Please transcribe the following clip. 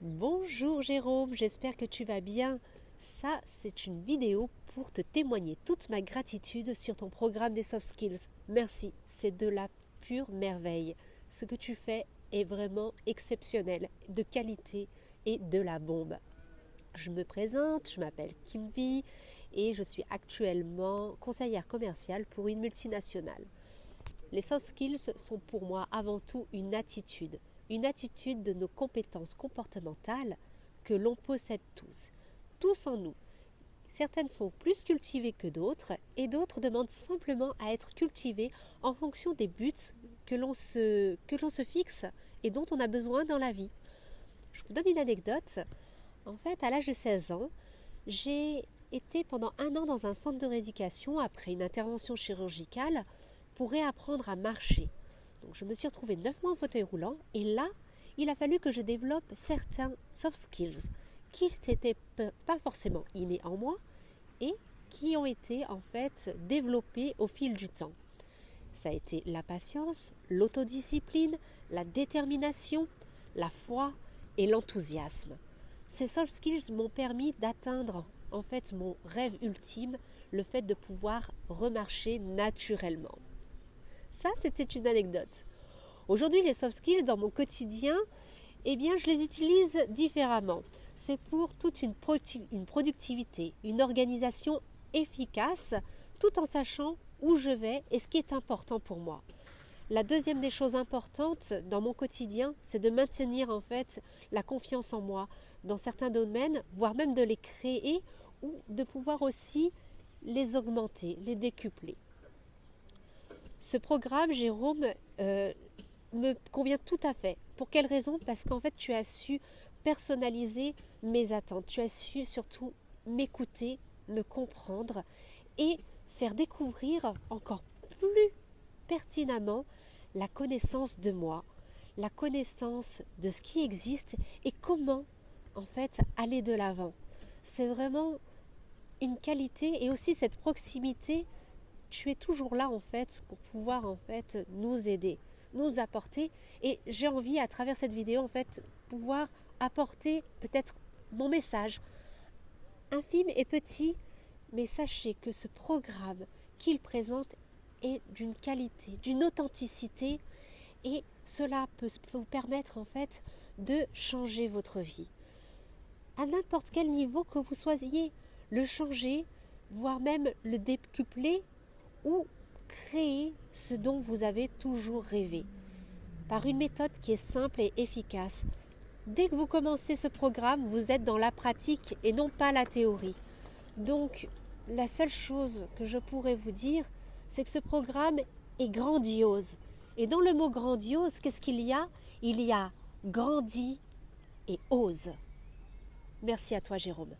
Bonjour Jérôme, j'espère que tu vas bien. Ça, c'est une vidéo pour te témoigner toute ma gratitude sur ton programme des soft skills. Merci, c'est de la pure merveille. Ce que tu fais est vraiment exceptionnel, de qualité et de la bombe. Je me présente, je m'appelle Kim V et je suis actuellement conseillère commerciale pour une multinationale. Les soft skills sont pour moi avant tout une attitude de nos compétences comportementales que l'on possède tous en nous. Certaines sont plus cultivées que d'autres et d'autres demandent simplement à être cultivées en fonction des buts que l'on se fixe et dont on a besoin dans la vie. Je vous donne une anecdote. En fait, à l'âge de 16 ans, j'ai été pendant 1 an dans un centre de rééducation après une intervention chirurgicale pour réapprendre à marcher. Donc je me suis retrouvée 9 mois en fauteuil roulant et là, il a fallu que je développe certains soft skills qui n'étaient pas forcément innés en moi et qui ont été en fait développés au fil du temps. Ça a été la patience, l'autodiscipline, la détermination, la foi et l'enthousiasme. Ces soft skills m'ont permis d'atteindre en fait mon rêve ultime, le fait de pouvoir remarcher naturellement. Ça, c'était une anecdote. Aujourd'hui, les soft skills dans mon quotidien, eh bien, je les utilise différemment. C'est pour toute une productivité, une organisation efficace, tout en sachant où je vais et ce qui est important pour moi. La deuxième des choses importantes dans mon quotidien, c'est de maintenir en fait la confiance en moi dans certains domaines, voire même de les créer ou de pouvoir aussi les augmenter, les décupler. Ce programme, Jérôme, me convient tout à fait. Pour quelle raison? Parce qu'en fait, tu as su personnaliser mes attentes. Tu as su surtout m'écouter, me comprendre et faire découvrir encore plus pertinemment la connaissance de moi, la connaissance de ce qui existe et comment en fait aller de l'avant. C'est vraiment une qualité et aussi cette proximité. Tu es toujours là en fait pour pouvoir en fait nous aider, nous apporter, et j'ai envie à travers cette vidéo en fait pouvoir apporter peut-être mon message infime et petit, mais sachez que ce programme qu'il présente est d'une qualité, d'une authenticité, et cela peut vous permettre en fait de changer votre vie à n'importe quel niveau que vous soyez, le changer, voire même le décupler ou créer ce dont vous avez toujours rêvé par une méthode qui est simple et efficace. Dès que vous commencez ce programme, vous êtes dans la pratique et non pas la théorie. Donc, la seule chose que je pourrais vous dire, c'est que ce programme est grandiose. Et dans le mot grandiose, qu'est-ce qu'il y a? Il y a grandi et ose. Merci à toi, Jérôme.